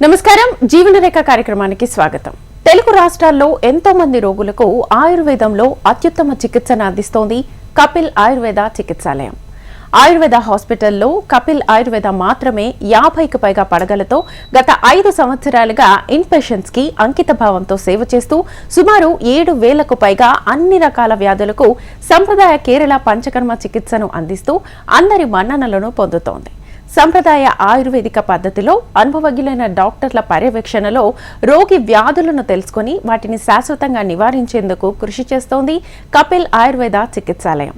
నమస్కారం జీవనరేఖ కార్యక్రమానికి స్వాగతం. తెలుగు రాష్ట్రాల్లో ఎంతో మంది రోగులకు ఆయుర్వేదంలో అత్యుత్తమ చికిత్సను అందిస్తోంది కపిల్ ఆయుర్వేద చికిత్సాలయం. ఆయుర్వేద హాస్పిటల్లో కపిల్ ఆయుర్వేద మాత్రమే 50కి పైగా పడగలతో గత 5 సంవత్సరాలుగా ఇన్ పేషెంట్స్ కి అంకిత భావంతో సేవ చేస్తూ సుమారు 7,000కు పైగా అన్ని రకాల వ్యాధులకు సంప్రదాయ కేరళ పంచకర్మ చికిత్సను అందిస్తూ అందరి మన్ననలను పొందుతోంది. సంప్రదాయ ఆయుర్వేదిక పద్ధతిలో అనుభవజ్ఞులైన డాక్టర్ల పర్యవేక్షణలో రోగి వ్యాధులను తెలుసుకుని వాటిని శాశ్వతంగా నివారించేందుకు కృషి చేస్తోంది కపిల్ ఆయుర్వేద చికిత్సాలయం.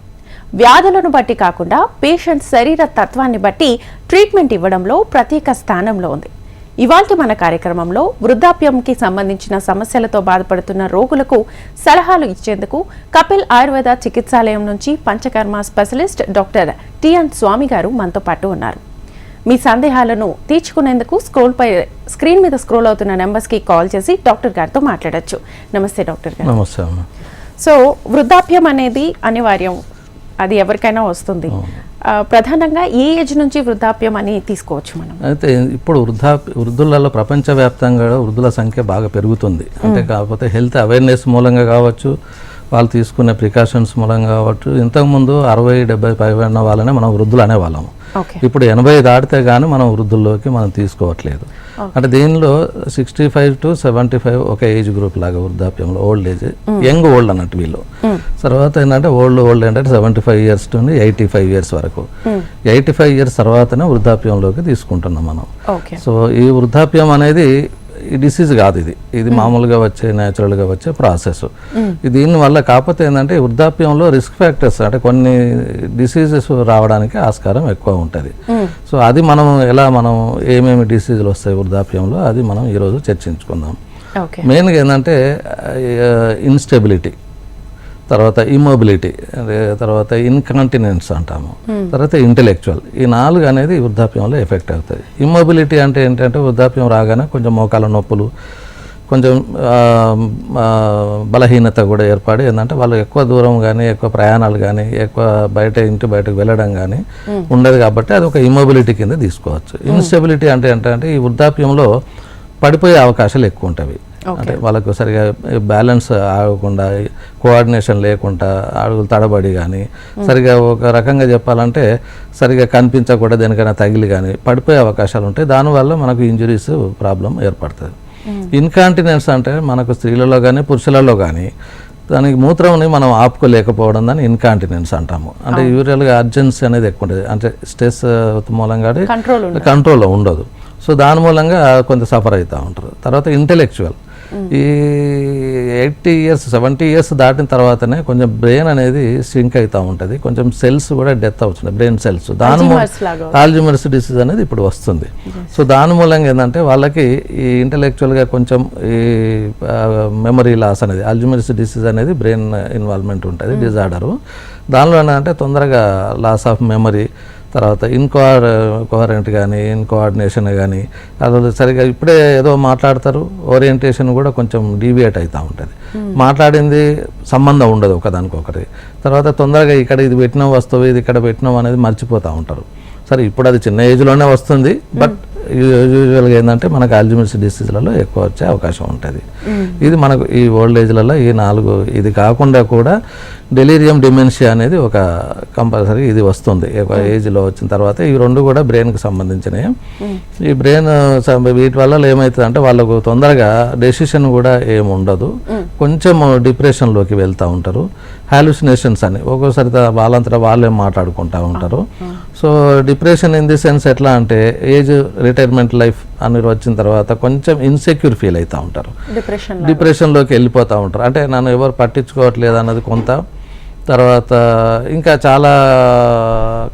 వ్యాధులను బట్టి కాకుండా పేషెంట్ శరీర తత్వాన్ని బట్టి ట్రీట్మెంట్ ఇవ్వడంలో ప్రత్యేక స్థానంలో ఉంది. ఇవాల్టి మన కార్యక్రమంలో వృద్ధాప్యంకి సంబంధించిన సమస్యలతో బాధపడుతున్న రోగులకు సలహాలు ఇచ్చేందుకు కపిల్ ఆయుర్వేద చికిత్సాలయం నుంచి పంచకర్మ స్పెషలిస్ట్ డాక్టర్ టిఎన్ స్వామి గారు మనతో పాటు ఉన్నారు. మీ సందేహాలను తీర్చుకునేందుకు స్క్రీన్ మీద స్క్రోల్ అవుతున్న నెంబర్స్ కి కాల్ చేసి డాక్టర్ గారితో మాట్లాడొచ్చు. నమస్తే డాక్టర్ గారు. నమస్తే. సో వృద్ధాప్యం అనేది అనివార్యం, అది ఎవరికైనా వస్తుంది. ప్రధానంగా ఏ ఏజ్ నుంచి వృద్ధాప్యం అని తీసుకోవచ్చు మనం? అయితే ఇప్పుడు వృద్ధులలో ప్రపంచవ్యాప్తంగా వృద్ధుల సంఖ్య బాగా పెరుగుతుంది. అంటే కాకపోతే హెల్త్ అవేర్నెస్ మూలంగా కావచ్చు, వాళ్ళు తీసుకునే ప్రికాషన్స్ మూలంగా కావచ్చు. ఇంతకుముందు 60-70 పైన వాళ్ళనే మనం వృద్ధులు అనేవాళ్ళము. ఇప్పుడు 80 దాటితే కానీ మనం వృద్ధుల్లోకి మనం తీసుకోవట్లేదు. అంటే దీనిలో 65 to 75 ఒక ఏజ్ గ్రూప్ లాగా వృద్ధాప్యంలో, ఓల్డ్ ఏజ్, యంగ్ ఓల్డ్ అన్నట్టు వీళ్ళు. తర్వాత ఏంటంటే ఓల్డ్ ఏంటంటే 75 years to 85 years వరకు. 85 years తర్వాతనే వృద్ధాప్యంలోకి తీసుకుంటున్నాం మనం. సో ఈ వృద్ధాప్యం అనేది ఈ డిసీజ్ కాదు, ఇది మామూలుగా వచ్చే న్యాచురల్గా వచ్చే ప్రాసెస్. దీనివల్ల కాకపోతే ఏంటంటే వృద్ధాప్యంలో రిస్క్ ఫ్యాక్టర్స్ అంటే కొన్ని డిసీజెస్ రావడానికి ఆస్కారం ఎక్కువ ఉంటుంది. సో అది మనం ఏమేమి డిసీజులు వస్తాయి వృద్ధాప్యంలో, అది మనం ఈరోజు చర్చించుకుందాం. మెయిన్గా ఏంటంటే ఇన్స్టెబిలిటీ, తర్వాత ఇమ్మొబిలిటీ, తర్వాత ఇన్కాంటినెన్స్ అంటాము, తర్వాత ఇంటెలెక్చువల్. ఈ 4 అనేది వృద్ధాప్యంలో ఎఫెక్ట్ అవుతాయి. ఇమ్మొబిలిటీ అంటే ఏంటంటే వృద్ధాప్యం రాగానే కొంచెం మోకాల నొప్పులు, కొంచెం బలహీనత కూడా ఏర్పడి ఏంటంటే వాళ్ళు ఎక్కువ దూరం కానీ ఎక్కువ ప్రయాణాలు కానీ ఎక్కువ ఇంటి బయటకు వెళ్ళడం కానీ ఉండదు. కాబట్టి అది ఒక ఇమ్మొబిలిటీ కింద తీసుకోవచ్చు. ఇన్స్టెబిలిటీ అంటే ఏంటంటే ఈ వృద్ధాప్యంలో పడిపోయే అవకాశాలు ఎక్కువ ఉంటాయి. అంటే వాళ్ళకు సరిగా బ్యాలెన్స్ ఆగకుండా, కోఆర్డినేషన్ లేకుండా, అడుగులు తడబడి కానీ, సరిగా ఒక రకంగా చెప్పాలంటే సరిగా కనిపించకుండా దేనికైనా తగిలి కానీ పడిపోయే అవకాశాలు ఉంటాయి. దానివల్ల మనకు ఇంజురీస్ ప్రాబ్లం ఏర్పడుతుంది. ఇన్కాంటినెన్స్ అంటే మనకు స్త్రీలలో కానీ పురుషులలో కానీ దానికి మూత్రంని మనం ఆపుకోలేకపోవడం దాన్ని ఇన్కాంటినెన్స్ అంటాము. అంటే యూజువల్గా అర్జెన్సీ అనేది ఎక్కువ ఉంటుంది, అంటే స్ట్రెస్ మూలంగా కంట్రోల్లో ఉండదు. సో దాని మూలంగా కొంత సఫర్ అవుతూ ఉంటారు. తర్వాత ఇంటెలెక్చువల్, ఈ 80 years 70 years దాటిన తర్వాతనే కొంచెం బ్రెయిన్ అనేది సింక్ అవుతూ ఉంటుంది, కొంచెం సెల్స్ కూడా డెత్ అవుతుంది, బ్రెయిన్ సెల్స్. దాని ఆల్జీమర్స్ డిసీజ్ అనేది ఇప్పుడు వస్తుంది. సో దాని మూలంగా ఏంటంటే వాళ్ళకి ఈ ఇంటెలెక్చువల్గా కొంచెం ఈ మెమరీ లాస్ అనేది, ఆల్జీమర్స్ డిసీజ్ అనేది బ్రెయిన్ ఇన్వాల్వ్మెంట్ ఉంటుంది డిజార్డరు. దానిలో ఏంటంటే తొందరగా లాస్ ఆఫ్ మెమరీ, తర్వాత ఇన్కోహరెంట్ కానీ ఇన్కోఆర్డినేషన్ కానీ, అది సరిగా ఇప్పుడే ఏదో మాట్లాడతారు, ఓరియంటేషన్ కూడా కొంచెం డీవియేట్ అవుతూ ఉంటుంది, మాట్లాడింది సంబంధం ఉండదు ఒకదానికొకటి. తర్వాత తొందరగా ఇక్కడ ఇది పెట్టినాం వస్తువు, ఇది ఇక్కడ పెట్టినాం అనేది మర్చిపోతూ ఉంటారు. సరే ఇప్పుడు అది చిన్న ఏజ్లోనే వస్తుంది, బట్ యూజువల్గా ఏంటంటే మనకు ఆల్జీమర్స్ డిసీజ్లలో ఎక్కువ వచ్చే అవకాశం ఉంటుంది. ఇది మనకు ఈ ఓల్డ్ ఏజ్లలో ఈ 4, ఇది కాకుండా కూడా డెలీరియం డిమెన్షియా అనేది ఒక కంపల్సరీ ఇది వస్తుంది ఏజ్లో వచ్చిన తర్వాత. ఈ 2 కూడా బ్రెయిన్కి సంబంధించినవి. ఈ బ్రెయిన్ వీటి వల్ల ఏమవుతుంది అంటే వాళ్ళకు తొందరగా డెసిషన్ కూడా ఏమి ఉండదు, కొంచెం డిప్రెషన్లోకి వెళ్తూ ఉంటారు. హాలుసినేషన్స్ అని ఒక్కోసారి వాళ్ళంతా వాళ్ళే మాట్లాడుకుంటూ ఉంటారు. So depression in the sense ఎట్లా అంటే ఏజ్ రిటైర్మెంట్ లైఫ్ అని వచ్చిన తర్వాత కొంచెం ఇన్సెక్యూర్ ఫీల్ అవుతూ ఉంటారు, డిప్రెషన్లోకి వెళ్ళిపోతూ ఉంటారు. అంటే నన్ను ఎవరు పట్టించుకోవట్లేదు అన్నది కొంత. తర్వాత ఇంకా చాలా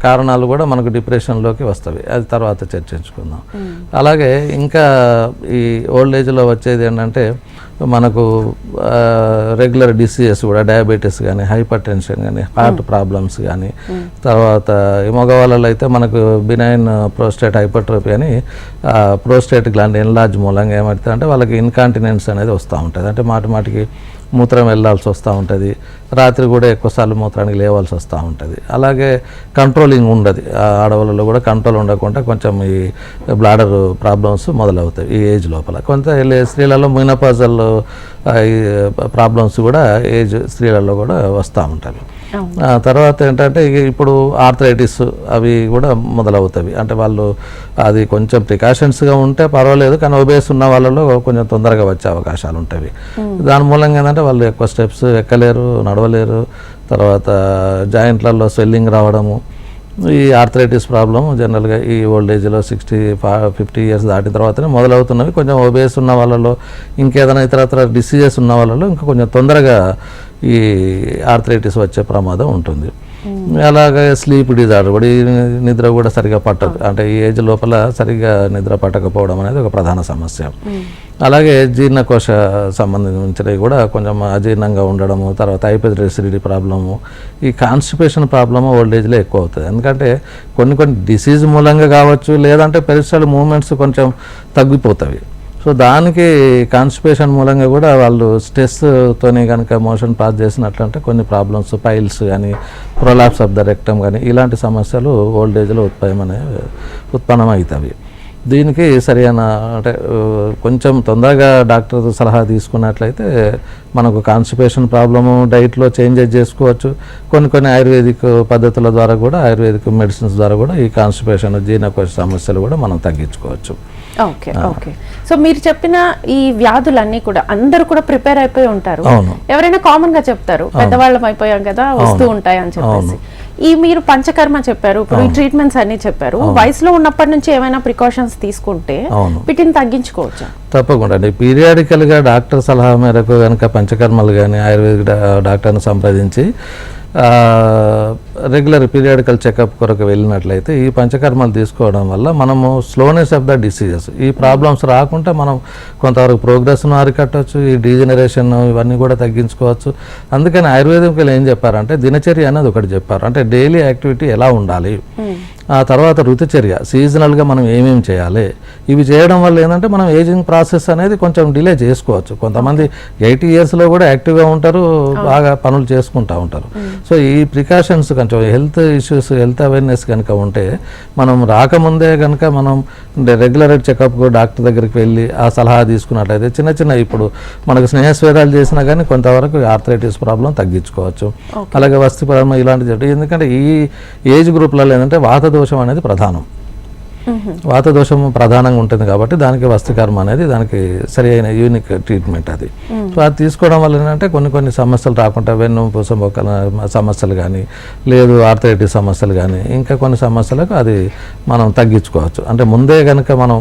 కారణాలు కూడా మనకు డిప్రెషన్లోకి వస్తాయి, అది తర్వాత చర్చించుకుందాం. అలాగే ఇంకా ఈ ఓల్డ్ ఏజ్లో వచ్చేది ఏంటంటే మనకు రెగ్యులర్ డిసీజెస్ కూడా, డయాబెటీస్ కానీ, హైపర్ టెన్షన్ కానీ, హార్ట్ ప్రాబ్లమ్స్ కానీ, తర్వాత మగవాళ్ళలో అయితే మనకు బినైన్ ప్రోస్టేట్ హైపర్ట్రోఫీ అని ప్రోస్టేట్ గ్లాండ్ ఎన్లార్జ్ మూలంగా ఏమవుతుంది అంటే వాళ్ళకి ఇన్కాంటినెన్స్ అనేది వస్తూ ఉంటుంది. అంటే మాటికి మూత్రం వెళ్ళాల్సి వస్తూ ఉంటుంది, రాత్రి కూడా ఎక్కువసార్లు మూత్రానికి లేవాల్సి వస్తూ ఉంటుంది. అలాగే కంట్రోలింగ్ ఉండదు, ఆడవాళ్ళలో కూడా కంట్రోల్ ఉండకుండా కొంచెం ఈ బ్లాడర్ ప్రాబ్లమ్స్ మొదలవుతాయి ఈ ఏజ్ లోపల. కొంత స్త్రీలలో మెనోపాజల్ ఈ ప్రాబ్లమ్స్ కూడా ఏజ్ స్త్రీలలో కూడా వస్తూ ఉంటాయి. తర్వాత ఏంటంటే ఇప్పుడు ఆర్థరైటిస్ అవి కూడా మొదలవుతాయి. అంటే వాళ్ళు అది కొంచెం ప్రికాషన్స్గా ఉంటే పర్వాలేదు, కానీ ఒబేస్ ఉన్న వాళ్ళలో కొంచెం తొందరగా వచ్చే అవకాశాలు ఉంటాయి. దాని మూలంగా ఏంటంటే వాళ్ళు ఎక్కువ స్టెప్స్ ఎక్కలేరు, నడవలేరు. తర్వాత జాయింట్లలో స్వెల్లింగ్ రావడము, ఈ ఆర్థరైటిస్ ప్రాబ్లం జనరల్గా ఈ ఓల్డ్ ఏజ్లో 50 ఇయర్స్ దాటిన తర్వాతనే మొదలవుతున్నవి. కొంచెం ఒబేస్ ఉన్న వాళ్ళలో, ఇంకేదైనా ఇతరత్ర డిసీజెస్ ఉన్న వాళ్ళలో ఇంకా కొంచెం తొందరగా ఈ ఆర్థరైటిస్ వచ్చే ప్రమాదం ఉంటుంది. అలాగే స్లీప్ డిజార్డర్ కూడా, ఈ నిద్ర కూడా సరిగా పట్టదు, అంటే ఈ ఏజ్ లోపల సరిగా నిద్ర పట్టకపోవడం అనేది ఒక ప్రధాన సమస్య. అలాగే జీర్ణకోశ సంబంధించినవి కూడా కొంచెం అజీర్ణంగా ఉండడము, తర్వాత హైపర్ ఎసిడిటీ ప్రాబ్లము, ఈ కాన్స్టిపేషన్ ప్రాబ్లము ఓల్డ్ ఏజ్లో ఎక్కువ అవుతుంది. ఎందుకంటే కొన్ని డిసీజ్ మూలంగా కావచ్చు, లేదంటే పెరిస్టల్ మూవ్మెంట్స్ కొంచెం తగ్గిపోతాయి. సో దానికి కాన్స్టిపేషన్ మూలంగా కూడా వాళ్ళు స్ట్రెస్తోని కనుక మోషన్ పాస్ చేసినట్లంటే కొన్ని ప్రాబ్లమ్స్, పైల్స్ కానీ, ప్రొలాప్స్ ఆఫ్ ద రెక్టమ్ కానీ, ఇలాంటి సమస్యలు ఓల్డ్ ఏజ్లో ఉత్పన్నమవుతాయి. దీనికి సరైన అంటే కొంచెం తొందరగా డాక్టర్ సలహా తీసుకున్నట్లయితే మనకు కాన్స్టిపేషన్ ప్రాబ్లము డైట్లో చేంజెస్ చేసుకోవచ్చు. కొన్ని ఆయుర్వేదిక్ పద్ధతుల ద్వారా కూడా, ఆయుర్వేదిక్ మెడిసిన్స్ ద్వారా కూడా ఈ కాన్స్టిపేషన్, జీర్ణకోశ సమస్యలు కూడా మనం తగ్గించుకోవచ్చు. Okay okay. సో మీరు చెప్పిన ఈ వ్యాధులన్నీ కూడా అందరూ కూడా ప్రిపేర్ అయిపోయి ఉంటారు. ఎవరైనా కామన్ గా చెప్తారు, పెద్దవాళ్ళం అయిపోయాం కదా, వస్తూ ఉంటాయి అని చెప్పేసి. ఈ మీరు పంచకర్మ చెప్పారు, ఇప్పుడు ఈ ట్రీట్మెంట్స్ అన్ని చెప్పారు. వయసులో ఉన్నప్పటి నుంచి ఏమైనా ప్రికాషన్స్ తీసుకుంటే వీటిని తగ్గించుకోవచ్చు? తప్పకుండా అండి. పీరియాడికల్గా డాక్టర్ సలహా మేరకు కనుక పంచకర్మలు కానీ ఆయుర్వేదిక్ డాక్టర్ని సంప్రదించి రెగ్యులర్ పీరియాడికల్ చెకప్ కొరకు వెళ్ళినట్లయితే ఈ పంచకర్మలు తీసుకోవడం వల్ల మనము స్లోనెస్ ఆఫ్ ద డిసీజెస్, ఈ ప్రాబ్లమ్స్ రాకుండా మనం కొంతవరకు ప్రోగ్రెస్ను అరికట్టవచ్చు, ఈ డీజనరేషన్ ఇవన్నీ కూడా తగ్గించుకోవచ్చు. అందుకని ఆయుర్వేదికలు ఏం చెప్పారంటే దినచర్య అనేది ఒకటి చెప్పారు. అంటే డైలీ యాక్టివిటీ ఎలా ఉండాలి, ఆ తర్వాత ఋతుచర్య, సీజనల్గా మనం ఏమేమి చేయాలి, ఇవి చేయడం వల్ల ఏంటంటే మనం ఏజింగ్ ప్రాసెస్ అనేది కొంచెం డిలే చేసుకోవచ్చు. కొంతమంది 80 ఇయర్స్లో కూడా యాక్టివ్గా ఉంటారు, బాగా పనులు చేసుకుంటూ ఉంటారు. సో ఈ ప్రికాషన్స్ కొంచెం హెల్త్ ఇష్యూస్, హెల్త్ అవేర్నెస్ కనుక ఉంటే మనం రాకముందే కనుక మనం రెగ్యులర్ చెకప్కు డాక్టర్ దగ్గరికి వెళ్ళి ఆ సలహా తీసుకున్నట్లయితే చిన్న ఇప్పుడు మనకు స్నేహస్వేదాలు చేసినా కానీ కొంతవరకు ఆర్థరైటిస్ ప్రాబ్లం తగ్గించుకోవచ్చు. అలాగే వస్తిపరమ ఇలాంటివి, ఎందుకంటే ఈ ఏజ్ గ్రూప్లలో ఏంటంటే వాతదోషం అనేది ప్రధానం. వాతదోషం ప్రధానంగా ఉంటుంది కాబట్టి దానికి వస్తికర్మ అనేది దానికి సరి అయిన యూనిక్ ట్రీట్మెంట్ అది. సో అది తీసుకోవడం వల్ల ఏంటంటే కొన్ని సమస్యలు రాకుండా, వెన్ను పూస మొక్కల సమస్యలు కానీ, లేదు ఆర్థరైటిస్ సమస్యలు కానీ, ఇంకా కొన్ని సమస్యలకు అది మనం తగ్గించుకోవచ్చు. అంటే ముందే కనుక మనం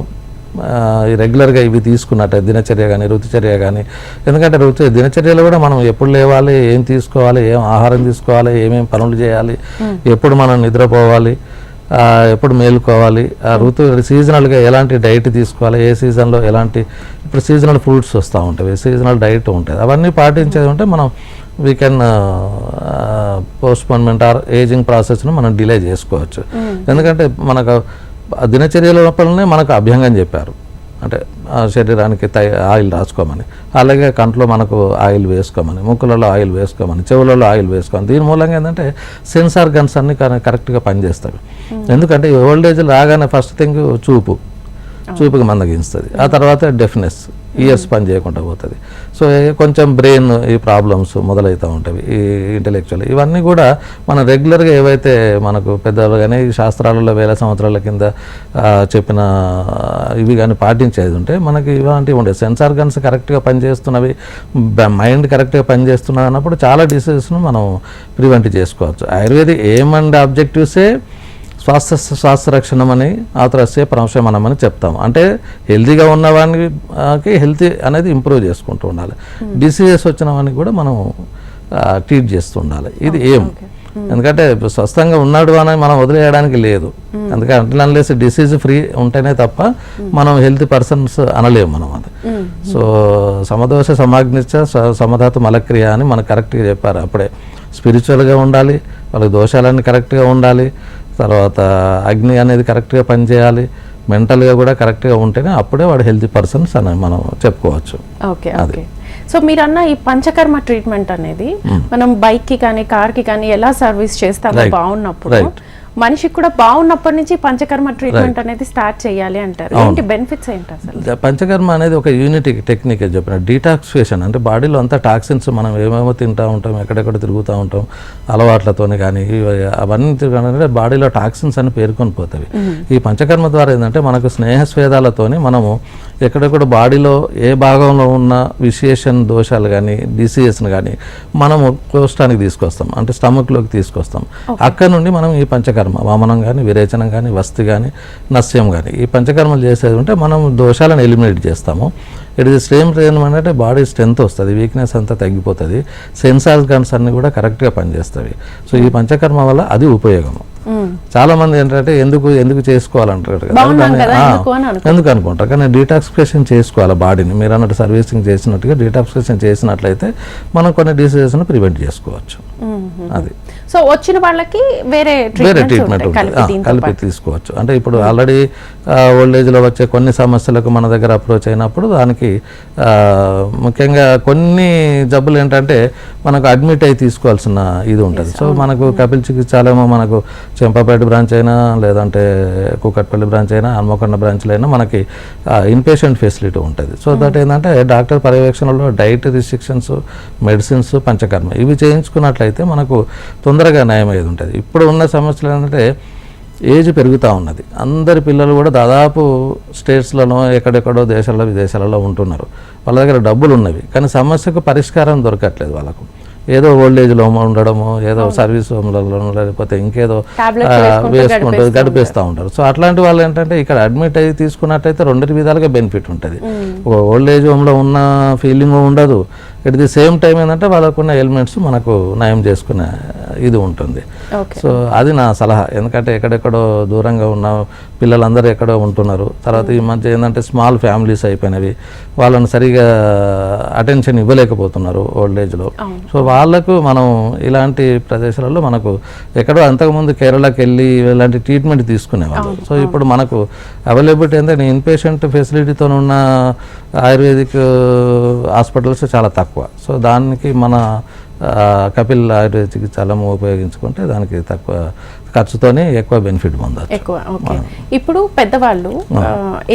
రెగ్యులర్గా ఇవి తీసుకున్నట్టే దినచర్య కానీ, ఋతుచర్య కానీ, ఎందుకంటే దినచర్యలో కూడా మనం ఎప్పుడు లేవాలి, ఏం తీసుకోవాలి, ఏం ఆహారం తీసుకోవాలి, ఏమేమి పనులు చేయాలి, ఎప్పుడు మనం నిద్రపోవాలి, ఎప్పుడు మేలుకోవాలి, ఆ సీజనల్గా ఎలాంటి డైట్ తీసుకోవాలి, ఏ సీజన్లో ఎలాంటి, ఇప్పుడు సీజనల్ ఫ్రూట్స్ వస్తూ ఉంటాయి, సీజనల్ డైట్ ఉంటుంది, అవన్నీ పాటించేది ఉంటే మనం we can postponement or ageing ప్రాసెస్ను మనం డిలే చేసుకోవచ్చు. ఎందుకంటే మనకు దినచర్య లోపలనే మనకు అభ్యంగం చెప్పారు, అంటే శరీరానికి ఆయిల్ రాసుకోమని, అలాగే కంట్లో మనకు ఆయిల్ వేసుకోమని, ముక్కులలో ఆయిల్ వేసుకోమని, చెవులలో ఆయిల్ వేసుకోమని. దీని మూలంగా ఏంటంటే సెన్స్ ఆర్గన్స్ అన్ని కరెక్ట్గా పనిచేస్తాయి. ఎందుకంటే ఓల్డ్ ఏజ్ రాగానే ఫస్ట్ థింగ్ చూపుకి మందగిస్తుంది, ఆ తర్వాత డెఫ్నెస్, ఇయర్స్ పని చేయకుండా పోతుంది. సో కొంచెం బ్రెయిన్ ఈ ప్రాబ్లమ్స్ మొదలవుతూ ఉంటాయి, ఈ ఇంటెలెక్చువల్, ఇవన్నీ కూడా మనం రెగ్యులర్గా ఏవైతే మనకు పెద్దలు కానీ శాస్త్రాలలో వేల సంవత్సరాల కింద చెప్పిన ఇవి కానీ పాటించేది ఉంటే మనకి ఇలాంటివి ఉండే సెన్స్ ఆర్గన్స్ కరెక్ట్గా పనిచేస్తున్నవి, మైండ్ కరెక్ట్గా పనిచేస్తున్నది అన్నప్పుడు చాలా డిసీజెస్ను మనం ప్రివెంట్ చేసుకోవచ్చు. ఆయుర్వేదిక్ ఎయిమ్ అండ్ ఆబ్జెక్టివ్సే స్వాస్థ్య రక్షణమని ఆతరస్య పరమశమనమని చెప్తాం. అంటే హెల్తీగా ఉన్నవానికి హెల్తీ అనేది ఇంప్రూవ్ చేసుకుంటూ ఉండాలి, డిసీజెస్ వచ్చిన వానికి కూడా మనం ట్రీట్ చేస్తూ ఉండాలి. ఇది ఏం, ఎందుకంటే స్వస్థంగా ఉన్నాడు అని మనం వదిలేయడానికి లేదు. ఎందుకంటే అన్లెస్ డిసీజ్ ఫ్రీ ఉంటేనే తప్ప మనం హెల్తీ పర్సన్స్ అనలేము మనం అది. సో సమదోష సమాగ్నిచ్చ సమధాతు మలక్రియ అని మనకు కరెక్ట్గా చెప్పారు. అప్పుడే స్పిరిచువల్గా ఉండాలి, వాళ్ళకి దోషాలన్నీ కరెక్ట్గా ఉండాలి, తర్వాత అగ్ని అనేది కరెక్ట్గా పనిచేయాలి, మెంటల్గా కూడా కరెక్ట్గా ఉంటేనే అప్పుడే వాడు హెల్తీ పర్సన్స్ అని మనం చెప్పుకోవచ్చు. Okay okay. సో మీరు అన్న ఈ పంచకర్మ ట్రీట్మెంట్ అనేది మనం బైక్ కి కానీ కార్ కి కానీ ఎలా సర్వీస్ చేస్తామో బాగున్నప్పుడు మనిషికి కూడా బాగున్నప్పటి నుంచి పంచకర్మ ట్రీట్మెంట్ అనేది స్టార్ట్ చేయాలి అంటారు. ఏంటి బెనిఫిట్స్ ఏంటి అసలు? పంచకర్మ అనేది ఒక యూనిటీ టెక్నిక్ చెప్పిన డీటాక్సిఫికేషన్. అంటే బాడీలో అంతా టాక్సిన్స్ మనం ఏమేమో తింటూ ఉంటాం, ఎక్కడెక్కడ తిరుగుతూ ఉంటాం అలవాట్లతోనే కానీ అవన్నీ తిరగాలంటే బాడీలో టాక్సిన్స్ అని పేర్కొని పోతాయి. ఈ పంచకర్మ ద్వారా ఏంటంటే మనకు స్నేహస్వేదాలతోని మనము ఎక్కడెక్కడ బాడీలో ఏ భాగంలో ఉన్న విశేషన్ దోషాలు కానీ డిసీజెస్ని కానీ మనము కోష్టానికి తీసుకొస్తాం, అంటే స్టమక్లోకి తీసుకొస్తాం. అక్కడ నుండి మనం ఈ పంచకర్మ వామనం కానీ విరేచనం కానీ వస్తి కానీ నస్యం కానీ ఈ పంచకర్మలు చేసేది ఉంటే మనం దోషాలను ఎలిమినేట్ చేస్తాము. ఇట్ ఈస్ సేమ్ రీజన్ అంటే బాడీ స్ట్రెంత్ వస్తుంది, వీక్నెస్ అంతా తగ్గిపోతుంది, సెన్సార్ గన్స్ అన్ని కూడా కరెక్ట్గా పనిచేస్తాయి. సో ఈ పంచకర్మ వల్ల అది ఉపయోగము. చాలా మంది ఏంటంటే ఎందుకు చేసుకోవాలంటారు కదా, ఎందుకు అనుకుంటారు. కానీ డీటాక్సిఫికేషన్ చేసుకోవాలి బాడీని. మీరు అన్నట్టు సర్వీసింగ్ చేసినట్టుగా డీటాక్సిఫికేషన్ చేసినట్లయితే మనం కొన్ని డిసీజెస్ని ప్రివెంట్ చేసుకోవచ్చు. అది సో వచ్చిన వాళ్ళకి వేరే ట్రీట్మెంట్ కలిపి తీసుకోవచ్చు. అంటే ఇప్పుడు ఆల్రెడీ ఓల్డ్ ఏజ్లో వచ్చే కొన్ని సమస్యలకు మన దగ్గర అప్రోచ్ అయినప్పుడు దానికి ముఖ్యంగా కొన్ని జబ్బులు ఏంటంటే మనకు అడ్మిట్ అయి తీసుకోవాల్సిన ఇది ఉంటుంది. సో మనకు కపిల్ చికిత్సాలయమో మనకు చెంపాపేట బ్రాంచ్ అయినా లేదంటే కూకట్పల్లి బ్రాంచ్ అయినా హన్మకొండ బ్రాంచ్లో అయినా మనకి ఇన్పేషెంట్ ఫెసిలిటీ ఉంటుంది. సో దట్ ఏంటంటే డాక్టర్ పర్యవేక్షణలో డైట్ రిస్ట్రిక్షన్స్, మెడిసిన్స్, పంచకర్మ ఇవి చేయించుకున్నట్లయితే మనకు తొందరగా నయం అయ్యేది ఉంటుంది. ఇప్పుడు ఉన్న సమస్యలు ఏంటంటే ఏజ్ పెరుగుతూ ఉన్నది. అందరి పిల్లలు కూడా దాదాపు స్టేట్స్లలో ఎక్కడెక్కడో దేశాల్లో విదేశాలలో ఉంటున్నారు. వాళ్ళ దగ్గర డబ్బులు ఉన్నవి కానీ సమస్యకు పరిష్కారం దొరకట్లేదు. వాళ్ళకు ఏదో ఓల్డ్ ఏజ్లో ఉండడము, ఏదో సర్వీస్ హోమ్లలో లేకపోతే ఇంకేదో వేసుకుంటూ గడిపేస్తూ ఉంటారు. సో అట్లాంటి వాళ్ళు ఏంటంటే ఇక్కడ అడ్మిట్ అయ్యి తీసుకున్నట్టయితే రెండు విధాలుగా బెనిఫిట్ ఉంటుంది. ఓల్డ్ ఏజ్ హోమ్లో ఉన్న ఫీలింగ్ ఉండదు, ఎట్ ది సేమ్ టైం ఏంటంటే వాళ్ళకున్న ఎలిమెంట్స్ మనకు నయం చేసుకునే ఇది ఉంటుంది. సో అది నా సలహా. ఎందుకంటే ఎక్కడెక్కడో దూరంగా ఉన్న పిల్లలందరూ ఎక్కడో ఉంటున్నారు. తర్వాత ఈ మధ్య ఏంటంటే స్మాల్ ఫ్యామిలీస్ అయిపోయినవి, వాళ్ళని సరిగా అటెన్షన్ ఇవ్వలేకపోతున్నారు ఓల్డ్ ఏజ్లో. సో వాళ్ళకు మనం ఇలాంటి ప్రదేశాలలో మనకు ఎక్కడో అంతకుముందు కేరళకి వెళ్ళి ఇలాంటి ట్రీట్మెంట్ తీసుకునేవాళ్ళు. సో ఇప్పుడు మనకు అవైలబిలిటీ ఏంటంటే ఇన్పేషెంట్ ఫెసిలిటీతో ఉన్న ఆయుర్వేదిక్ హాస్పిటల్స్ చాలా తక్కువ. సో దానికి మన కపిల్ ఆయుర్వేద చికిత్సాలయం ఉపయోగించుకుంటే దానికి తక్కువ ఖర్చుతోనే ఎక్కువ బెనిఫిట్ పొందొచ్చు. ఎక్కువ. ఓకే. ఇప్పుడు పెద్దవాళ్ళు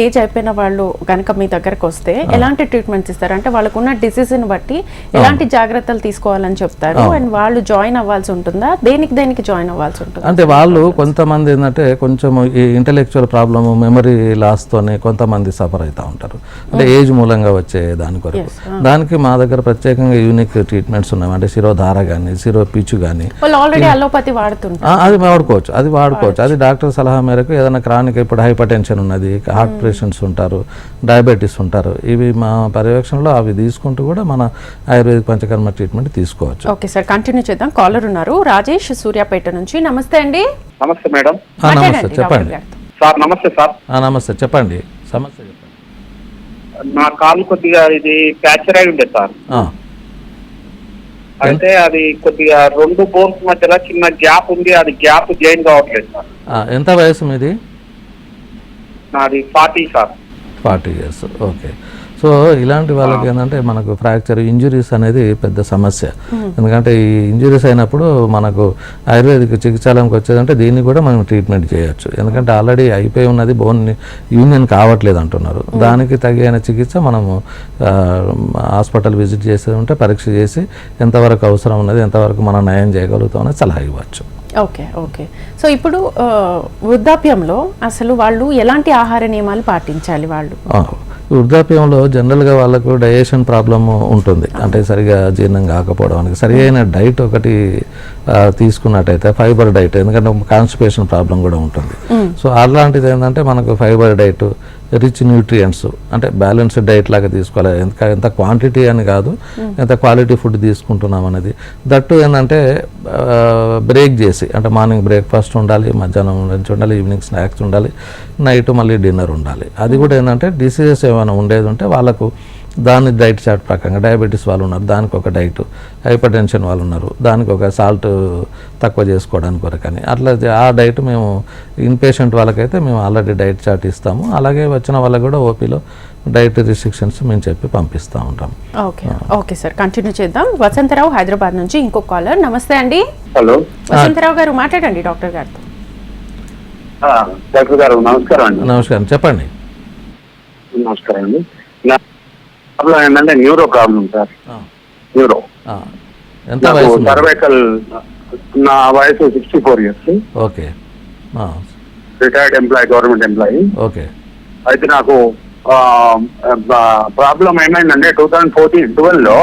ఏజ్ అయిపోయిన వాళ్ళు కనుక మీ దగ్గరకు వస్తే ఎలాంటి ట్రీట్మెంట్స్ ఇస్తారు? అంటే వాళ్ళకున్న డిసీజ్ని బట్టి ఎలాంటి జాగ్రత్తలు తీసుకోవాలని చెప్తారు? అండ్ వాళ్ళు జాయిన్ అవ్వాల్సి ఉంటుందా? దేనికి జాయిన్ అవ్వాల్సి ఉంటుంది? అంటే వాళ్ళు కొంతమంది ఏంటంటే కొంచెం ఈ ఇంటెలెక్చువల్ ప్రాబ్లమ్, మెమరీ లాస్తోనే కొంతమంది సఫర్ అవుతూ ఉంటారు. అంటే ఏజ్ మూలంగా వచ్చే దాని కొరకు దానికి మా దగ్గర ప్రత్యేకంగా యూనిక్ ట్రీట్మెంట్స్ ఉన్నాయి. అంటే శిరోధార కానీ శిరో పిచ్చు కానీ ఆల్రెడీ అలోపతి వాడుతుంటారు, అది వాడుకోవచ్చు. అది డాక్టర్ సలహా మేరకు ఏదైనా క్రానిక్, ఇప్పుడు హైపర్ టెన్షన్ ఉన్నది, హార్ట్ పేషెంట్స్ ఉంటారు, డయాబెటీస్ ఉంటారు, ఇవి మా పర్యవేక్షణలో అవి తీసుకుంటూ కూడా మన ఆయుర్వేదిక్ పంచకర్మ ట్రీట్మెంట్ తీసుకోవచ్చు. ఓకే సార్, కంటిన్యూ చేద్దాం. కాలర్ ఉన్నారు, రాజేష్ సూర్యాపేట నుంచి. నమస్తే అండి. నమస్తే మేడం. నమస్తే, చెప్పండి సార్. నమస్తే సార్. నమస్తే, చెప్పండి సమస్య చెప్పండి. నా కాలు కొద్దిగా ఇది ఫ్రాక్చర్ అయి ఉండే సార్. అయితే అది కొద్దిగా రెండు బోన్స్ మధ్యలో చిన్న గ్యాప్ ఉంది, అది గ్యాప్ జాయిన్ కావట్లేదు సార్. ఎంత వయసు మీది? నాది 40 సార్. 40 years. ఓకే. సో ఇలాంటి వాళ్ళకి ఏంటంటే మనకు ఫ్రాక్చర్ ఇంజురీస్ అనేది పెద్ద సమస్య. ఎందుకంటే ఈ ఇంజురీస్ అయినప్పుడు మనకు ఆయుర్వేదిక్ చికిత్సాలయంకి వచ్చేదంటే దీన్ని కూడా మనం ట్రీట్మెంట్ చేయొచ్చు. ఎందుకంటే ఆల్రెడీ అయిపోయి ఉన్నది, బోన్ యూనియన్ కావట్లేదు అంటున్నారు. దానికి తగిన చికిత్స మనము హాస్పిటల్ విజిట్ చేసేది ఉంటే పరీక్ష చేసి ఎంతవరకు అవసరం ఉన్నది, ఎంతవరకు మనం నయం చేయగలుగుతాం అనేది సలహా ఇవ్వచ్చు. ఓకే. సో ఇప్పుడు వృద్ధాప్యంలో అసలు వాళ్ళు ఎలాంటి ఆహార నియమాలు పాటించాలి? వాళ్ళు వృద్ధాప్యంలో జనరల్గా వాళ్ళకు డైజెషన్ ప్రాబ్లమ్ ఉంటుంది. అంటే సరిగా జీర్ణం కాకపోవడానికి సరి అయిన డైట్ ఒకటి తీసుకున్నట్టయితే ఫైబర్ డైట్, ఎందుకంటే కాన్స్టిపేషన్ ప్రాబ్లం కూడా ఉంటుంది. సో అలాంటిది ఏంటంటే మనకు ఫైబర్ డైట్, రిచ్ న్యూట్రియంట్స్, అంటే బ్యాలెన్స్డ్ డైట్ లాగా తీసుకోవాలి. ఎంత క్వాంటిటీ అని కాదు, ఎంత క్వాలిటీ ఫుడ్ తీసుకుంటున్నాం అనేది. దట్టు ఏంటంటే బ్రేక్ చేసి, అంటే మార్నింగ్ బ్రేక్ఫాస్ట్ ఉండాలి, మధ్యాహ్నం లంచ్ ఉండాలి, ఈవినింగ్ స్నాక్స్ ఉండాలి, నైట్ మళ్ళీ డిన్నర్ ఉండాలి. అది కూడా ఏంటంటే డిసీజెస్ ఏమైనా ఉండేది ఉంటే వాళ్ళకు దాని డైట్ చార్ట్ ప్రకారంగా డయాబెటీస్ వాళ్ళు ఉన్నారు దానికి ఒక డైట్, హైపర్ టెన్షన్ వాళ్ళు ఉన్నారు దానికి ఒక సాల్ట్ తక్కువ చేసుకోవడానికి కొరకని అట్లా ఆ డైట్ మేము ఇన్ పేషెంట్ వాళ్ళకైతే మేము ఆల్రెడీ డైట్ చార్ట్ ఇస్తాము. అలాగే వచ్చిన వాళ్ళకి కూడా ఓపీలో డైట్ రిస్ట్రిక్షన్స్ మేము చెప్పి పంపిస్తూ ఉంటాం. ఓకే ఓకే సార్, కంటిన్యూ చేద్దాం. వసంతరావు హైదరాబాద్ నుంచి ఇంకో కాలర్. నమస్తే అండి. హలో వసంతరావు గారు మాట్లాడండి డాక్టర్ గారితో. డాక్టర్ గారు నమస్కారం అండి. నమస్కారం, చెప్పండి. నమస్కారం అండి. నా ప్రాబ్లం ఏంటంటే న్యూరో ప్రాబ్లం సార్. న్యూరో ఎంత వయసు? సర్వైకల్. నా వయసు 64 years. Okay, retired employee, government employee. Okay. అయితే నాకు ప్రాబ్లం ఏమైందంటే 2012లో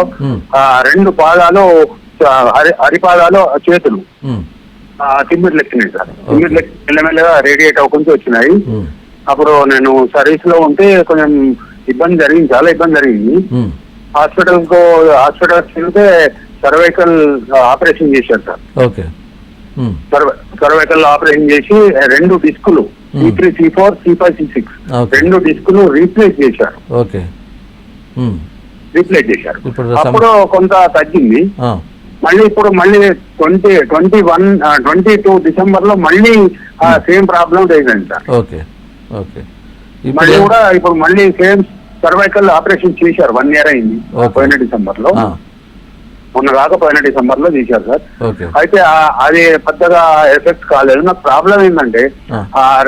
2 పాదాలు, అరిపాదాలు, చేతులు తిమ్మిర్లు ఎక్కినాయి సార్. తిమ్మిర్లు మెల్లమెల్లగా రేడియేట్ అవ్వకుండా వచ్చినాయి. అప్పుడు నేను సర్వీస్ లో ఉంటే కొంచెం ఇబ్బంది జరిగింది, చాలా ఇబ్బంది జరిగింది. హాస్పిటల్కి వెళ్తే సర్వైకల్ ఆపరేషన్ చేశారు సార్. ఓకే. సర్వైకల్ ఆపరేషన్ చేసి 2 డిస్కులు C3, C4, C5, C6 2 డిస్కులు రీప్లేస్ చేశారు. ఓకే, రీప్లేస్ చేశారు. అప్పుడు కొంత తగ్గింది. ఇప్పుడు 22 డిసెంబర్ లో మళ్ళీ same problem rise sir. Okay okay. మళ్ళీ కూడా ఇప్పుడు మళ్ళీ సేమ్ సర్వైకల్ ఆపరేషన్ చేశారు. 1 year అయింది. పోయిన డిసెంబర్ లో, మొన్న కాకపోయిన డిసెంబర్ లో చేశారు సార్. అయితే అది పెద్దగా ఎఫెక్ట్ కాలేదు. నాకు ప్రాబ్లం ఏంటంటే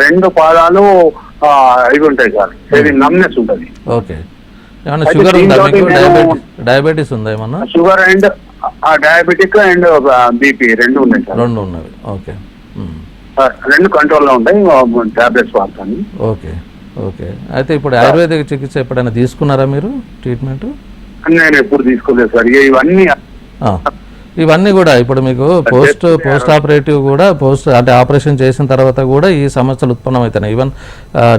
2 పాదాలు ఇవి ఉంటాయి సార్, నమ్నెస్ ఉంటుంది. ఓకే. డయాబెటీస్ ఉందా ఏమన్నా? Sugar and diabetic and BP 2 ఉన్నాయి సార్. 2 ఉన్నవి. ఓకే. 2 కంట్రోల్లో ఉంటాయి. టాబ్లెట్స్ వాడతాను. Okay okay. అయితే ఇప్పుడు ఆయుర్వేదిక చికిత్స ఎప్పుడైనా తీసుకున్నారా మీరు ట్రీట్మెంట్? నేను ఎప్పుడు తీసుకోలేదు సార్. ఇవన్నీ కూడా ఇప్పుడు మీకు పోస్ట్ ఆపరేటివ్ కూడా అంటే ఆపరేషన్ చేసిన తర్వాత కూడా ఈ సమస్యలు ఉత్పన్నమవుతున్నాయి. ఈవెన్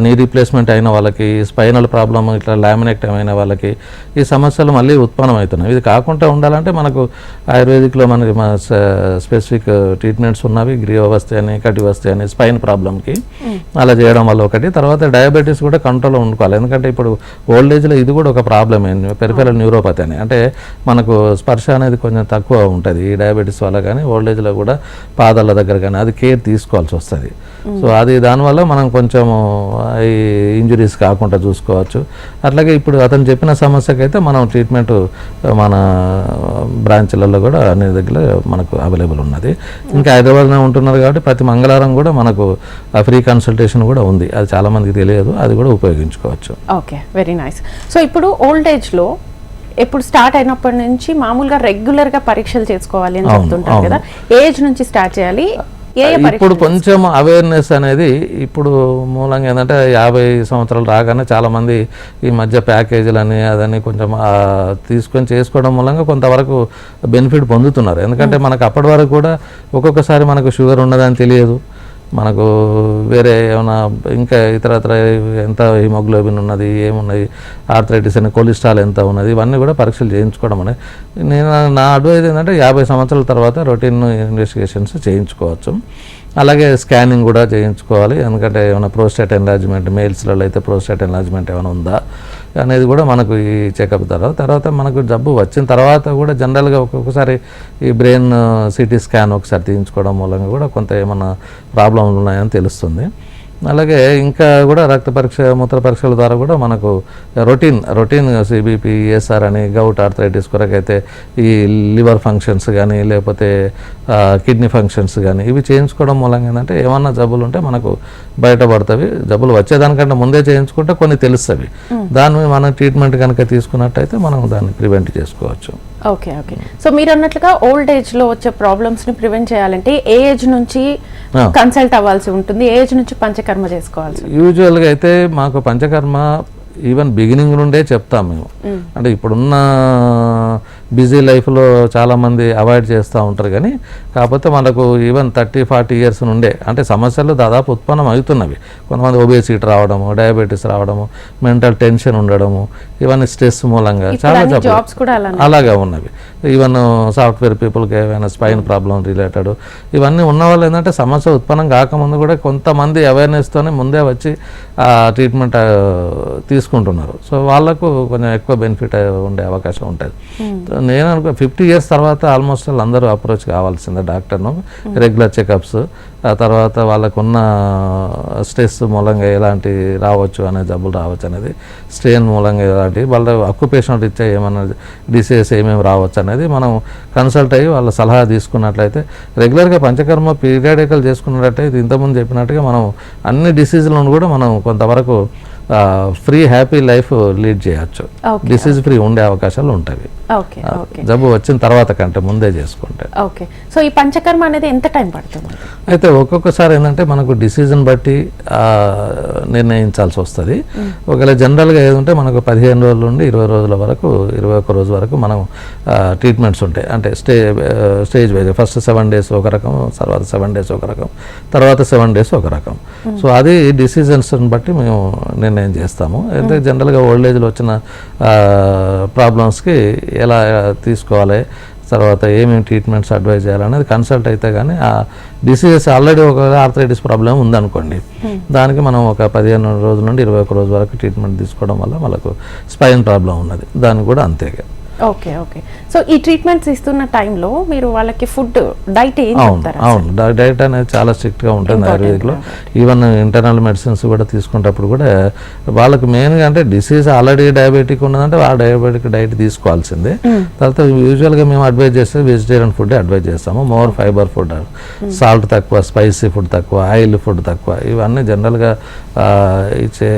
నీ రీప్లేస్మెంట్ అయిన వాళ్ళకి, స్పైనల్ ప్రాబ్లమ్ ఇట్లా లామినెక్టమ్ అయిన వాళ్ళకి ఈ సమస్యలు మళ్ళీ ఉత్పన్నమవుతున్నాయి. ఇది కాకుండా ఉండాలంటే మనకు ఆయుర్వేదిక్లో మనకి స్పెసిఫిక్ ట్రీట్మెంట్స్ ఉన్నవి. గ్రీవవస్థ అని, కటివస్థ అని, స్పైన్ ప్రాబ్లంకి అలా చేయడం వల్ల ఒకటి. తర్వాత డయాబెటీస్ కూడా కంట్రోల్లో ఉండుకోవాలి. ఎందుకంటే ఇప్పుడు ఓల్డ్ ఏజ్లో ఇది కూడా ఒక ప్రాబ్లమే, పెరిఫెరల్ న్యూరోపతి అని. అంటే మనకు స్పర్శ అనేది కొంచెం తక్కువ ఉంటుంది ఈ డయాబెటీస్ వల్ల. కానీ ఓల్డ్ ఏజ్లో కూడా పాదాల దగ్గర కానీ అది కేర్ తీసుకోవాల్సి వస్తుంది. సో అది దానివల్ల మనం కొంచెం ఈ ఇంజురీస్ కాకుండా చూసుకోవచ్చు. అట్లాగే ఇప్పుడు అతను చెప్పిన సమస్యకైతే మనం ట్రీట్మెంట్ మన బ్రాంచ్లలో కూడా అన్ని దగ్గర మనకు అవైలబుల్ ఉన్నది. ఇంకా హైదరాబాద్లో ఉంటున్నారు కాబట్టి ప్రతి మంగళవారం కూడా మనకు ఫ్రీ కన్సల్టేషన్ కూడా ఉంది. అది చాలా మందికి తెలియదు, అది కూడా ఉపయోగించుకోవచ్చు. Okay, very nice. సో ఇప్పుడు ఓల్డ్ ఏజ్లో ఎప్పుడు స్టార్ట్ అయినప్పటి నుంచి మామూలుగా రెగ్యులర్ గా పరీక్షలు చేసుకోవాలి అని చెప్తుంటారు కదా, ఏజ్ నుంచి స్టార్ట్ చేయాలి? ఇప్పుడు కొంచెం అవేర్నెస్ అనేది ఇప్పుడు మూలంగా ఏంటంటే 50 సంవత్సరాలు రాగానే చాలామంది ఈ మధ్య ప్యాకేజీలని అదని కొంచెం తీసుకొని చేసుకోవడం మూలంగా కొంతవరకు బెనిఫిట్ పొందుతున్నారు. ఎందుకంటే మనకు అప్పటి వరకు కూడా ఒక్కొక్కసారి మనకు షుగర్ ఉన్నదని తెలియదు, మనకు వేరే ఏమైనా ఇంకా ఇతరత్ర ఎంత హిమోగ్లోబిన్ ఉన్నది, ఏమున్నది, ఆర్థరైటిస్ అని, కొలెస్ట్రాల్ ఎంత ఉన్నది, ఇవన్నీ కూడా పరీక్షలు చేయించుకోవడం అనేది నా అడ్వైజ్ ఏంటంటే 50 సంవత్సరాల తర్వాత రొటీన్ ఇన్వెస్టిగేషన్స్ చేయించుకోవచ్చు. అలాగే స్కానింగ్ కూడా చేయించుకోవాలి. ఎందుకంటే ఏమైనా ప్రోస్టేట్ ఎన్లార్జ్మెంట్, మేల్స్లలో అయితే ప్రోస్టేట్ ఎన్లార్జ్మెంట్ ఏమైనా ఉందా అనేది కూడా మనకు ఈ చెకప్ తర్వాత మనకు జబ్బు వచ్చిన తర్వాత కూడా జనరల్గా ఒక్కొక్కసారి ఈ బ్రెయిన్ సిటీ స్కాన్ ఒకసారి తీయించుకోవడం మూలంగా కూడా కొంత ఏమైనా ప్రాబ్లమ్లు ఉన్నాయని తెలుస్తుంది. అలాగే ఇంకా కూడా రక్త పరీక్ష, మూత్ర పరీక్షల ద్వారా కూడా మనకు రొటీన్ సిబిపి, ఈఎస్ఆర్ అని, గౌట్ ఆర్థరైటిస్ కొరకైతే ఈ లివర్ ఫంక్షన్స్ కానీ లేకపోతే కిడ్నీ ఫంక్షన్స్ కానీ ఇవి చేయించుకోవడం మూలంగా ఏంటంటే ఏమన్నా జబ్బులు ఉంటే మనకు బయటపడతాయి. జబ్బులు వచ్చేదానికంటే ముందే చేయించుకుంటే కొన్ని తెలుస్తాయి. దాని మీద మనం ట్రీట్మెంట్ కనుక తీసుకున్నట్టయితే మనం దాన్ని ప్రివెంట్ చేసుకోవచ్చు. Okay okay. సో మీరు అన్నట్లుగా ఓల్డ్ ఏజ్ లో వచ్చే ప్రాబ్లమ్స్ ని ప్రివెంట్ చేయాలంటే ఏ ఏజ్ నుంచి కన్సల్ట్ అవ్వాల్సి ఉంటుంది, ఏ ఏజ్ నుంచి పంచకర్మ చేసుకోవాల్సి? యూజువల్గా అయితే మాకు పంచకర్మ ఈవెన్ బిగినింగ్ నుండే చెప్తాం మేము. అంటే ఇప్పుడున్న బిజీ లైఫ్లో చాలామంది అవాయిడ్ చేస్తూ ఉంటారు. కానీ కాకపోతే మనకు ఈవెన్ 30-40 ఇయర్స్ నుండే అంటే సమస్యలు దాదాపు ఉత్పన్నం అవుతున్నవి. కొంతమంది ఒబేసిటీ రావడము, డయాబెటీస్ రావడము, మెంటల్ టెన్షన్ ఉండడము, ఇవన్నీ స్ట్రెస్ మూలంగా చాలా జాబ్స్ కూడా అలాగే ఉన్నవి. ఈవెన్ సాఫ్ట్వేర్ పీపుల్కి ఏమైనా స్పైన్ ప్రాబ్లం రిలేటెడ్ ఇవన్నీ ఉన్న వాళ్ళు ఏంటంటే సమస్య ఉత్పన్నం కాకముందు కూడా కొంతమంది అవేర్నెస్తోనే ముందే వచ్చి ట్రీట్మెంట్ తీసుకుంటున్నారు. సో వాళ్ళకు కొంచెం ఎక్కువ బెనిఫిట్ ఉండే అవకాశం ఉంటుంది. నేను అనుకో 50 ఇయర్స్ తర్వాత ఆల్మోస్ట్ అందరూ అప్రోచ్ కావాల్సిందే డాక్టర్ను. రెగ్యులర్ చెకప్స్, ఆ తర్వాత వాళ్ళకున్న స్ట్రెస్ మూలంగా ఎలాంటి రావచ్చు అనే జబ్బులు రావచ్చు అనేది, స్ట్రెయిన్ మూలంగా ఎలాంటి వాళ్ళ అక్యుపేషన్ రీత్యా ఏమైనా డిసీజెస్ ఏమేమి రావచ్చు అనేది మనం కన్సల్ట్ అయ్యి వాళ్ళ సలహా తీసుకున్నట్లయితే, రెగ్యులర్గా పంచకర్మ పీరియాడికల్ చేసుకున్నట్లయితే ఇంతకుముందు చెప్పినట్టుగా మనం అన్ని డిసీజులను కూడా మనం కొంతవరకు ఫ్రీ హ్యాపీ లైఫ్ లీడ్ చేయొచ్చు. డిసీజ్ ఫ్రీ ఉండే అవకాశాలు ఉంటాయి జబ్బు వచ్చిన తర్వాత కంటే ముందే చేసుకుంటే. ఓకే, సో ఈ పంచకర్మ అనేది ఎంత టైం పడుతుంది? అయితే ఒక్కొక్కసారి ఏంటంటే మనకు డిసీజన్ బట్టి నిర్ణయించాల్సి వస్తుంది. ఒకవేళ జనరల్గా ఏదంటే మనకు 15 రోజుల నుండి 20 రోజుల వరకు, 21 రోజు వరకు మనం ట్రీట్మెంట్స్ ఉంటాయి. అంటే స్టేజ్ వైజ్ ఫస్ట్ 7 days ఒక రకం, తర్వాత 7 days ఒక రకం, తర్వాత 7 days ఒక రకం. సో అది డిసీజన్స్ని బట్టి మేము నిర్ణయం చేస్తాము. అయితే జనరల్గా ఓల్డ్ ఏజ్లో వచ్చిన ప్రాబ్లమ్స్కి ఎలా తీసుకోవాలి, తర్వాత ఏమేమి ట్రీట్మెంట్స్ అడ్వైజ్ చేయాలనేది కన్సల్ట్ అయితే కానీ ఆ డిసీజెస్ ఆల్రెడీ ఒక ఆర్థరైటిస్ ప్రాబ్లం ఉందనుకోండి, దానికి మనం ఒక 15 రోజుల నుండి 21 రోజు వరకు ట్రీట్మెంట్ తీసుకోవడం వల్ల మనకు స్పైన్ ప్రాబ్లం ఉన్నది, దానికి కూడా అంతేగా. ఓకే ఓకే, సో ఈ ట్రీట్మెంట్స్ ఇస్తున్న టైంలో మీరు వాళ్ళకి ఫుడ్ డైట్ ఏం చెప్తారు? అవును, డైట్ అనేది చాలా స్ట్రిక్ట్గా ఉంటుంది ఆయుర్వేదిక్లో. ఈవెన్ ఇంటర్నల్ మెడిసిన్స్ కూడా తీసుకునేటప్పుడు కూడా వాళ్ళకి మెయిన్గా అంటే డిసీజ్ ఆల్రెడీ డయాబెటిక్ ఉన్నదంటే ఆ డయాబెటిక్ డైట్ తీసుకోవాల్సిందే. తర్వాత యూజువల్గా మేము అడ్వైజ్ చేస్తే వెజిటేరియన్ ఫుడ్ అడ్వైజ్ చేస్తాము. మోర్ ఫైబర్ ఫుడ్, సాల్ట్ తక్కువ, స్పైసీ ఫుడ్ తక్కువ, ఆయిల్ ఫుడ్ తక్కువ, ఇవన్నీ జనరల్గా ఇచ్చే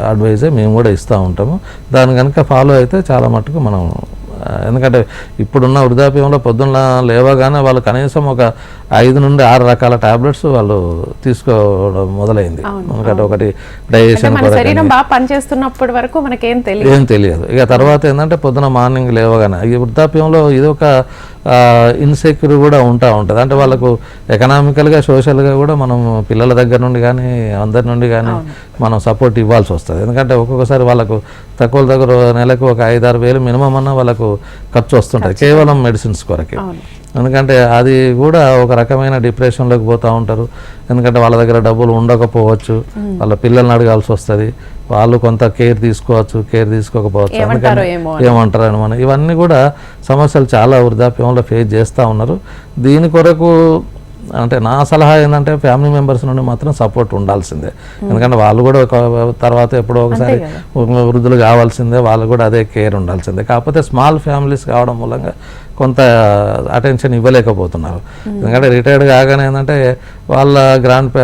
అడ్వైజే మేము కూడా ఇస్తూ ఉంటాము. దాని కనుక ఫాలో అయితే చాలా మటుకు మనం, ఎందుకంటే ఇప్పుడున్న వృద్ధాప్యంలో పొద్దున్న లేవగానే వాళ్ళు కనీసం ఒక 5 నుండి 6 రకాల టాబ్లెట్స్ వాళ్ళు తీసుకోవడం మొదలైంది. ఎందుకంటే ఒకటి డైజెషన్ పనిచేస్తున్నప్పటి వరకు మనకేం తెలియదు. ఇక తర్వాత ఏంటంటే పొద్దున మార్నింగ్ లేవగానే ఈ వృద్ధాప్యంలో ఇది ఒక ఇన్సెక్యూర్ కూడా ఉంటుంది. అంటే వాళ్ళకు ఎకనామికల్గా, సోషల్గా కూడా మనం పిల్లల దగ్గర నుండి కానీ అందరి నుండి కానీ మనం సపోర్ట్ ఇవ్వాల్సి వస్తుంది. ఎందుకంటే ఒక్కొక్కసారి వాళ్ళకు తక్కువ నెలకు ఒక 5-6 వేలు మినిమం అన్న వాళ్ళకు ఖర్చు వస్తుంటుంది కేవలం మెడిసిన్స్ కొరకే. ఎందుకంటే అది కూడా ఒక రకమైన డిప్రెషన్లోకి పోతూ ఉంటారు. ఎందుకంటే వాళ్ళ దగ్గర డబ్బులు ఉండకపోవచ్చు, వాళ్ళ పిల్లల్ని అడగాల్సి వస్తుంది, వాళ్ళు కొంత కేర్ తీసుకోవచ్చు, కేర్ తీసుకోకపోవచ్చు, ఏమంటారని మనం ఇవన్నీ కూడా సమస్యలు చాలా వృద్ధాప్యంలో ఫేస్ చేస్తూ ఉన్నారు. దీని కొరకు అంటే నా సలహా ఏంటంటే ఫ్యామిలీ మెంబర్స్ నుండి మాత్రం సపోర్ట్ ఉండాల్సిందే. ఎందుకంటే వాళ్ళు కూడా ఒక తర్వాత ఎప్పుడో ఒకసారి వృద్ధులు కావాల్సిందే, వాళ్ళు కూడా అదే కేర్ ఉండాల్సిందే. కాకపోతే స్మాల్ ఫ్యామిలీస్ కావడం మూలంగా కొంత అటెన్షన్ ఇవ్వలేకపోతున్నారు. ఎందుకంటే రిటైర్డ్ కాగానే ఏంటంటే వాళ్ళ గ్రాండ్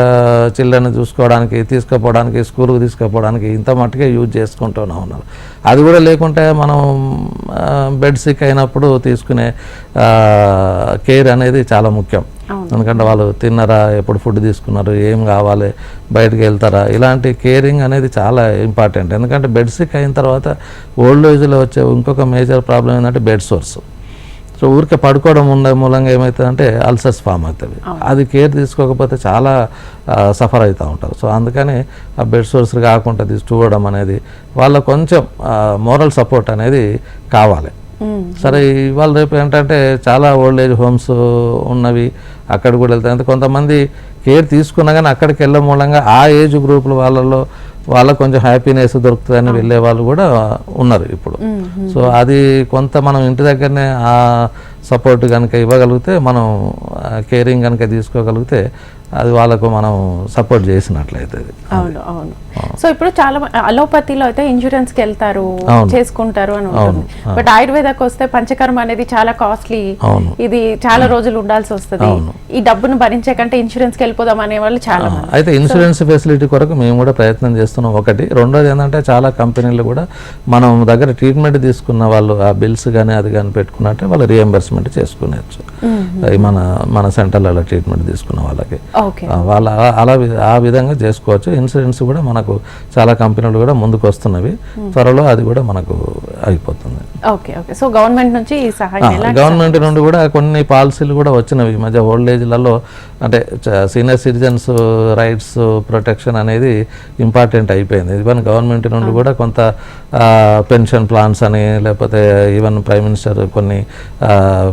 చిల్డ్రన్ చూసుకోవడానికి, తీసుకుపోవడానికి, స్కూల్కి తీసుకుపోవడానికి ఇంత మట్టుకే యూజ్ చేసుకుంటూనే ఉన్నారు. అది కూడా లేకుంటే మనం బెడ్ సిక్ అయినప్పుడు తీసుకునే కేర్ అనేది చాలా ముఖ్యం. ఎందుకంటే వాళ్ళు తిన్నారా, ఎప్పుడు ఫుడ్ తీసుకున్నారు, ఏం కావాలి, బయటకు వెళ్తారా, ఇలాంటి కేరింగ్ అనేది చాలా ఇంపార్టెంట్. ఎందుకంటే బెడ్ సిక్ అయిన తర్వాత ఓల్డ్ ఏజ్లో వచ్చే ఇంకొక మేజర్ ప్రాబ్లం ఏంటంటే బెడ్ సోర్స్. సో ఊరికే పడుకోవడం ఉండే మూలంగా ఏమవుతుందంటే అల్సర్స్ ఫామ్ అవుతుంది. అది కేర్ తీసుకోకపోతే చాలా సఫర్ అవుతూ ఉంటారు. సో అందుకని ఆ బెడ్ సోర్స్ కాకుండా చూడడం అనేది వాళ్ళ కొంచెం మోరల్ సపోర్ట్ అనేది కావాలి. సరే, ఇవాళ రేపు ఏంటంటే చాలా ఓల్డ్ ఏజ్ హోమ్స్ ఉన్నవి, అక్కడ కూడా వెళ్తాయి. అంటే కొంతమంది కేర్ తీసుకున్నా కానీ అక్కడికి వెళ్ళే మూలంగా ఆ ఏజ్ గ్రూపుల వాళ్ళకు కొంచెం హ్యాపీనెస్ దొరుకుతుందని వెళ్ళే వాళ్ళు కూడా ఉన్నారు ఇప్పుడు. సో అది కొంత మనం ఇంటి దగ్గరనే ఆ సపోర్ట్ కనుక ఇవ్వగలిగితే, మనం కేరింగ్ కనుక తీసుకోగలిగితే అది వాళ్ళకు మనం సపోర్ట్ చేసినట్లయితే. అవును అవును. సో ఇప్పుడు చాలా అలోపతిలో అయితే ఇన్సూరెన్స్ కి వెళ్తారు, చేసుకుంటారు అని ఉంటుంది. బట్ ఆయుర్వేదకు వస్తే పంచకర్మ అనేది చాలా కాస్ట్లీ, ఇది చాలా రోజులు ఉండాల్సి వస్తుంది, ఈ డబ్బును భరించే కంటే ఇన్సూరెన్స్ కి వెళ్ళిపోదాం అనే వాళ్ళు చాలా. అయితే ఇన్సూరెన్స్ ఫెసిలిటీ కొరకు మేము కూడా ప్రయత్నం చేస్తున్నాం. ఒకటి, రెండోది ఏంటంటే చాలా కంపెనీలు కూడా మనం దగ్గర ట్రీట్మెంట్ తీసుకున్న వాళ్ళు ఆ బిల్స్ కానీ అది కానీ పెట్టుకున్నట్టే వాళ్ళు రియంబర్స్మెంట్ చేసుకునేచ్చు. మన సెంటర్లలో ట్రీట్మెంట్ తీసుకున్న వాళ్ళకి వాళ్ళు ఆ విధంగా చేసుకోవచ్చు. ఇన్సూరెన్స్ కూడా మనకు చాలా కంపెనీలు కూడా ముందుకు వస్తున్నవి. త్వరలో అది కూడా మనకు అయిపోతుంది. Okay okay. సో గవర్నమెంట్ నుంచి ఈ సహాయం గవర్నమెంట్ నుండి కూడా కొన్ని పాలసీలు కూడా వచ్చినవి ఈ మధ్య ఓల్డ్ ఏజ్లలో. అంటే సీనియర్ సిటిజన్స్ రైట్స్ ప్రొటెక్షన్ అనేది ఇంపార్టెంట్ అయిపోయింది. ఈవెన్ గవర్నమెంట్ నుండి కూడా కొంత పెన్షన్ ప్లాన్స్ అని, లేకపోతే ఈవెన్ ప్రైమ్ మినిస్టర్ కొన్ని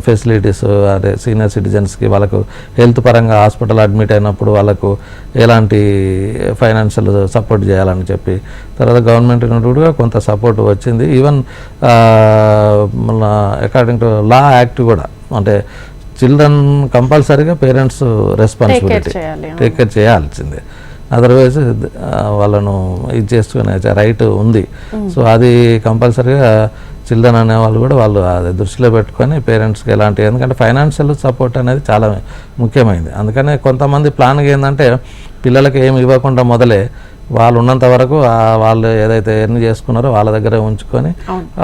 ఫెసిలిటీస్ అదే సీనియర్ సిటిజన్స్కి వాళ్ళకు హెల్త్ పరంగా హాస్పిటల్ అడ్మిట్ అయినప్పుడు వాళ్ళకు ఎలాంటి ఫైనాన్షియల్ సపోర్ట్ చేయాలని చెప్పి తర్వాత గవర్నమెంట్ నుండి కూడా కొంత సపోర్ట్ వచ్చింది. ఈవెన్ మన అకార్డింగ్ టు లా యాక్ట్ కూడా అంటే చిల్డ్రన్ కంపల్సరీగా పేరెంట్స్ రెస్పాన్సిబిలిటీ టేక్ కేర్ చేయాల్సిందే, అదర్వైజ్ వాళ్ళను ఇది చేసుకునే రైట్ ఉంది. సో అది కంపల్సరీగా చిల్డ్రన్ అనే వాళ్ళు కూడా వాళ్ళు అది దృష్టిలో పెట్టుకొని పేరెంట్స్కి ఎలాంటి, ఎందుకంటే ఫైనాన్షియల్ సపోర్ట్ అనేది చాలా ముఖ్యమైనది. అందుకనే కొంతమంది ప్లాన్గా ఏంటంటే పిల్లలకి ఏమి ఇవ్వకుండా మొదలే వాళ్ళు ఉన్నంత వరకు వాళ్ళు ఏదైతే ఎర్న్ చేసుకున్నారో వాళ్ళ దగ్గరే ఉంచుకొని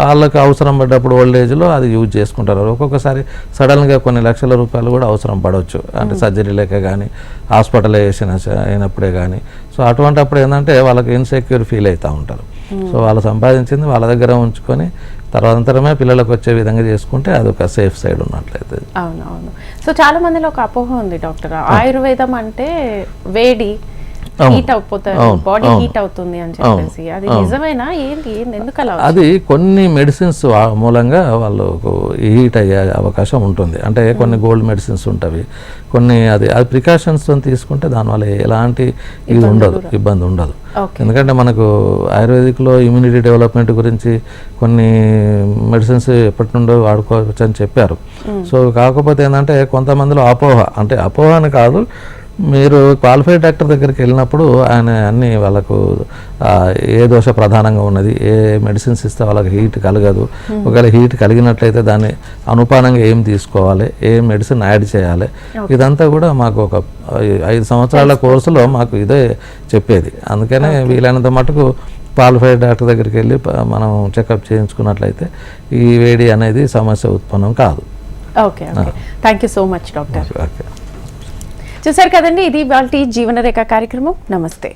వాళ్ళకి అవసరం పడ్డప్పుడు ఓల్డ్ ఏజ్లో అది యూజ్ చేసుకుంటారు. ఒక్కొక్కసారి సడన్గా కొన్ని లక్షల రూపాయలు కూడా అవసరం పడవచ్చు, అంటే సర్జరీ లేక కానీ హాస్పిటలైజేషన్ అయినప్పుడే కానీ. సో అటువంటిప్పుడు ఏంటంటే వాళ్ళకి ఇన్సెక్యూర్ ఫీల్ అవుతూ ఉంటారు. సో వాళ్ళు సంపాదించింది వాళ్ళ దగ్గర ఉంచుకొని తర్వాతంతరమే పిల్లలకు వచ్చే విధంగా చేసుకుంటే అదొక సేఫ్ సైడ్ ఉన్నట్లయితే. అవునవును. సో చాలా మందిలో ఒక అపోహ ఉంది డాక్టర్, ఆయుర్వేదం అంటే వేడి హీట్ అయిపోతారు, బాడీ హీట్ అవుతుంది అని చెప్పేసి, అది నిజమేనా? ఏంటి ఎందుకు అలా? అది కొన్ని మెడిసిన్స్ మూలంగా వాళ్ళకు హీట్ అయ్యే అవకాశం ఉంటుంది. అంటే కొన్ని గోల్డ్ మెడిసిన్స్ ఉంటాయి, కొన్ని అది ప్రికాషన్స్తో తీసుకుంటే దానివల్ల ఎలాంటి ఇది ఉండదు, ఇబ్బంది ఉండదు. ఎందుకంటే మనకు ఆయుర్వేదిక్లో ఇమ్యూనిటీ డెవలప్మెంట్ గురించి కొన్ని మెడిసిన్స్ ఎప్పటి నుండో వాడుకోవచ్చు అని చెప్పారు. సో కాకపోతే ఏంటంటే కొంతమందిలో అపోహ, అంటే అపోహ అని కాదు, మీరు క్వాలిఫైడ్ డాక్టర్ దగ్గరికి వెళ్ళినప్పుడు ఆయన అన్నీ వాళ్ళకు ఏ దోష ప్రధానంగా ఉన్నది, ఏ మెడిసిన్స్ ఇస్తే వాళ్ళకి హీట్ కలగదు, ఒకవేళ హీట్ కలిగినట్లయితే దాన్ని అనుపానంగా ఏం తీసుకోవాలి, ఏ మెడిసిన్ యాడ్ చేయాలి, ఇదంతా కూడా మాకు ఒక 5 సంవత్సరాల కోర్సులో మాకు ఇదే చెప్పేది. అందుకనే వీలైనంత మటుకు క్వాలిఫైడ్ డాక్టర్ దగ్గరికి వెళ్ళి మనం చెకప్ చేయించుకున్నట్లయితే ఈ వేడి అనేది సమస్య ఉత్పన్నం కాదు. Okay okay, thank you so much doctor. చూసారు కదండి, ఇది ఇవాల్టి జీవనరేఖ కార్యక్రమం. నమస్తే.